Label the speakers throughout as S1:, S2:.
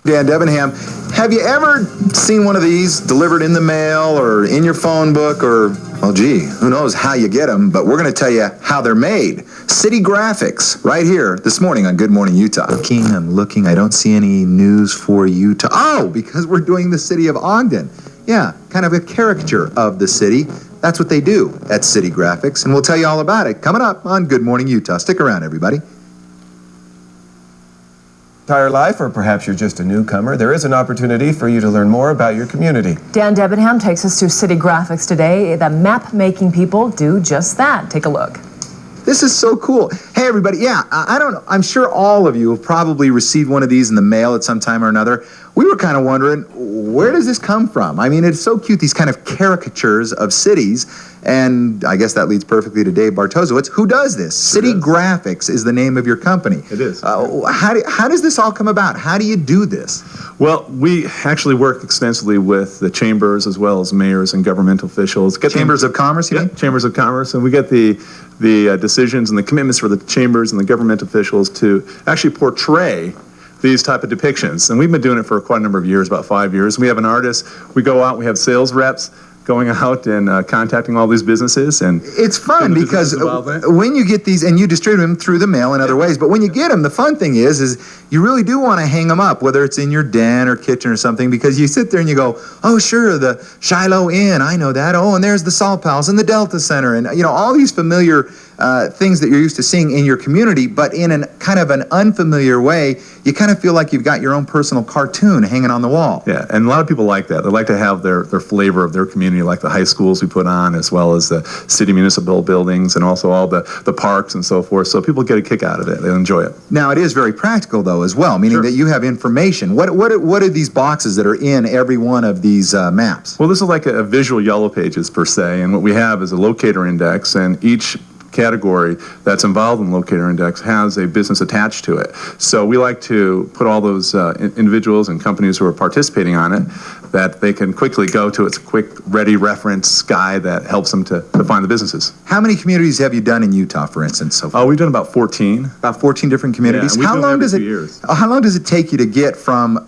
S1: Dan Debenham. Have you ever seen one of these delivered in the mail or in your phone book or, well, gee, who knows how you get them, but we're going to tell you how they're made. City Graphics, right here this morning on Good Morning Utah. I'm looking, I don't see any news for Utah. Oh, because we're doing the city of Ogden. Yeah, kind of a caricature of the city. That's what they do at City Graphics, and we'll tell you all about it coming up on Good Morning Utah. Stick around, everybody.
S2: Entire life, or perhaps you're just a newcomer, there is an opportunity for you to learn more about your community.
S3: Dan Debenham takes us to City Graphics today. The map-making people do just that. Take a look.
S1: This is so cool. Hey, everybody. Yeah, I don't know. I'm sure all of you have probably received one of these in the mail at some time or another. We were kind of wondering, where does this come from? I mean, it's so cute, these kind of caricatures of cities. And I guess that leads perfectly to Dave Bartosiewicz. Who does this? City Graphics is the name of your company.
S4: It is.
S1: How does this all come about? How do you do this?
S4: Well, we actually work extensively with the chambers as well as mayors and governmental officials.
S1: Chambers of Commerce, you mean?
S4: Chambers of Commerce. And we get the decisions and the commitments for the chambers and the government officials to actually portray these type of depictions. And we've been doing it for quite a number of years, about 5 years. We have an artist. We go out. We have sales reps going out and contacting all these businesses. And
S1: it's fun because when you get these, and you distribute them through the mail and other ways, but when you get them, the fun thing is you really do want to hang them up, whether it's in your den or kitchen or something, because you sit there and you go, oh, sure, the Shiloh Inn, I know that. Oh, and there's the Salt Palace and the Delta Center, and you know, all these familiar things that you're used to seeing in your community, but in an kind of an unfamiliar way, you kind of feel like you've got your own personal cartoon hanging on the wall.
S4: Yeah, and a lot of people like that. They like to have their flavor of their community, like the high schools we put on, as well as the city municipal buildings, and also all the parks and so forth. So people get a kick out of it. They enjoy it.
S1: Now, it is very practical, though, as well, meaning that you have information. What are these boxes that are in every one of these maps?
S4: Well, this is like a visual yellow pages, per se, and what we have is a locator index, and each category that's involved in the locator index has a business attached to it. So we like to put all those individuals and companies who are participating on it, that they can quickly go to. It's a quick, ready reference guide that helps them to find the businesses.
S1: How many communities have you done in Utah, for instance, so far?
S4: Oh, we've done about 14.
S1: About 14 different communities.
S4: Yeah,
S1: how long does it take you to get from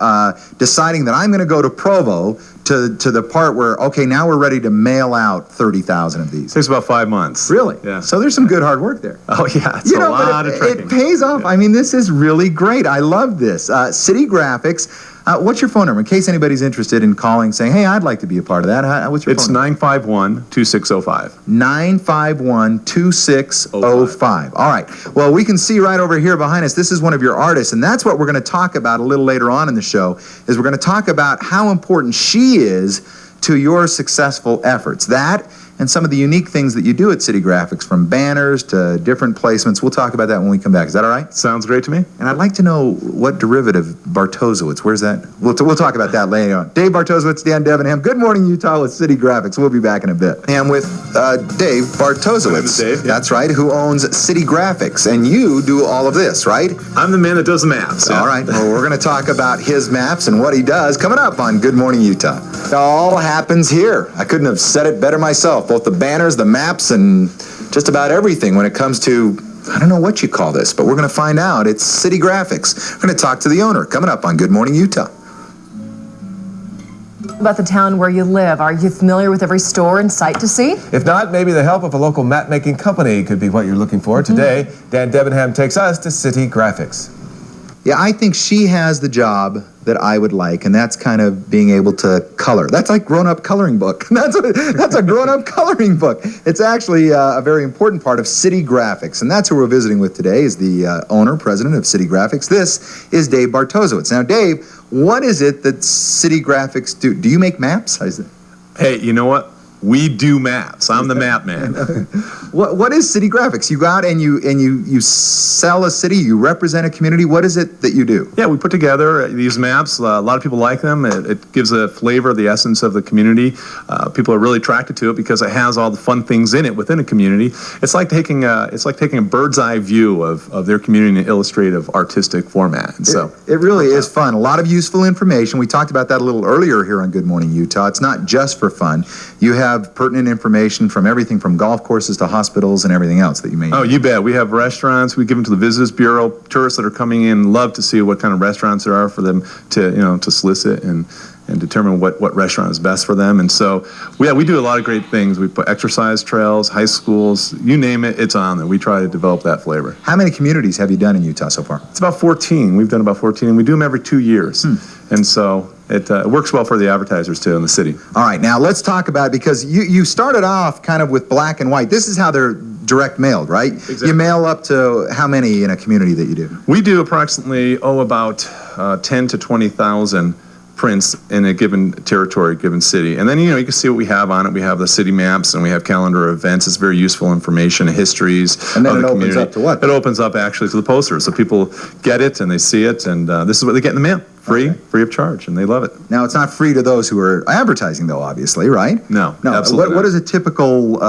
S1: deciding that I'm going to go to Provo to the part where, okay, now we're ready to mail out 30,000 of these?
S4: It takes about 5 months.
S1: Really?
S4: Yeah.
S1: So there's some good hard work there.
S4: Oh, yeah. It's a lot of trekking.
S1: It pays off. Yeah. I mean, this is really great. I love this. City Graphics. What's your phone number in case anybody's interested in calling, saying, hey, I'd like to be a part of that? What's your phone number?
S4: It's 951-2605.
S1: 951-2605. All right. Well, we can see right over here behind us, this is one of your artists, and that's what we're going to talk about a little later on in the show, is we're going to talk about how important she is to your successful efforts. That and some of the unique things that you do at City Graphics, from banners to different placements. We'll talk about that when we come back. Is that all right?
S4: Sounds great to me.
S1: And I'd like to know what derivative Bartosiewicz. Where's that? We'll talk about that later on. Dave Bartosiewicz, Dan Debenham. Good Morning Utah with City Graphics. We'll be back in a bit. And with Dave Bartosiewicz.
S4: Dave, yeah.
S1: That's right, who owns City Graphics. And you do all of this, right?
S4: I'm the man that does the maps.
S1: Yeah. All right. Well, we're going to talk about his maps and what he does coming up on Good Morning Utah. It all happens here. I couldn't have said it better myself. Both the banners, the maps, and just about everything when it comes to, I don't know what you call this, but we're going to find out. It's City Graphics. We're going to talk to the owner coming up on Good Morning Utah.
S3: About the town where you live, are you familiar with every store and site to see?
S2: If not, maybe the help of a local map-making company could be what you're looking for. Today, Dan Debenham takes us to City Graphics.
S1: Yeah, I think she has the job that I would like, and that's kind of being able to color. That's like grown-up coloring book. That's a grown-up coloring book. It's actually a very important part of City Graphics, and that's who we're visiting with today, is the owner, president of City Graphics. This is Dave Bartosiewicz. Now, Dave, what is it that City Graphics do? Do you make maps?
S4: Hey, you know what? We do maps. I'm the map man.
S1: What is City Graphics? You go out and you sell a city, you represent a community. What is it that you do?
S4: Yeah, we put together these maps. A lot of people like them. It gives a flavor, the essence of the community. People are really attracted to it because it has all the fun things in it within a community. It's like taking a bird's eye view of their community in an illustrative, artistic format. And so
S1: it really is fun. A lot of useful information. We talked about that a little earlier here on Good Morning Utah. It's not just for fun. You have have pertinent information from everything from golf courses to hospitals and everything else that you may need.
S4: Oh, you bet. We have restaurants. We give them to the Visitors Bureau. Tourists that are coming in love to see what kind of restaurants there are for them to solicit and determine what restaurant is best for them. And so, we do a lot of great things. We put exercise trails, high schools, you name it, it's on there. We try to develop that flavor.
S1: How many communities have you done in Utah so far?
S4: It's about 14. We've done about 14, and we do them every 2 years. And so it works well for the advertisers, too, in the city.
S1: All right, now let's talk about it, because you started off kind of with black and white. This is how they're direct mailed, right?
S4: Exactly.
S1: You mail up to how many in a community that you do?
S4: We do approximately, about 10 to 20,000 prints in a given territory, given city. And then, you can see what we have on it. We have the city maps and we have calendar events. It's very useful information, histories
S1: And then
S4: of
S1: it
S4: the
S1: opens
S4: community.
S1: up to what?
S4: It opens up actually to the posters. So people get it and they see it, and this is what they get in the mail. Free of charge, and they love it.
S1: Now, it's not free to those who are advertising, though, obviously, right?
S4: No,
S1: No.
S4: absolutely
S1: What
S4: not.
S1: is a typical,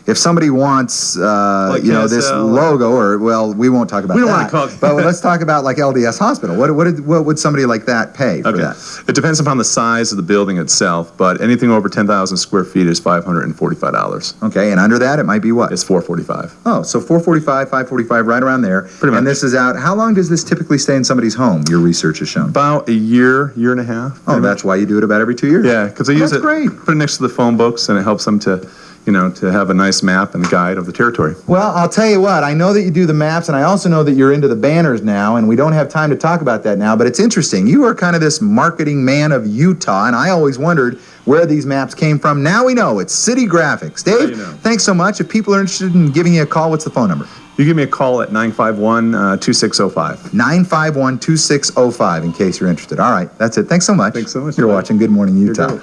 S1: if somebody wants, this
S4: KSL.
S1: logo, or, well, we won't talk about
S4: We don't
S1: that.
S4: wanna call-
S1: But let's talk about, like, LDS Hospital. What would somebody like that pay for that?
S4: It depends upon the size of the building itself, but anything over 10,000 square feet is $545.
S1: Okay, and under that, it might be what?
S4: It's $445.
S1: Oh, so $445, $545, right around there.
S4: Pretty much.
S1: And this is out. How long does this typically stay in somebody's home, your research has shown?
S4: About a year and a half.
S1: Oh,
S4: pretty
S1: that's why you do it about every 2 years?
S4: Yeah, because they use
S1: That's
S4: it.
S1: great.
S4: Put it next to the phone books, and it helps them to have a nice map and guide of the territory.
S1: Well, I'll tell you what, I know that you do the maps, and I also know that you're into the banners now, and we don't have time to talk about that now, but it's interesting. You are kind of this marketing man of Utah, and I always wondered where these maps came from. Now we know. It's City Graphics. Dave,
S4: you know.
S1: thanks so much. If people are interested in giving you a call, what's the phone number?
S4: You give me a call at 951-2605.
S1: 951-2605 in case you're interested. All right, that's it. Thanks so much.
S4: Thanks so much.
S1: You're watching Good Morning
S4: You're
S1: Utah.
S4: great.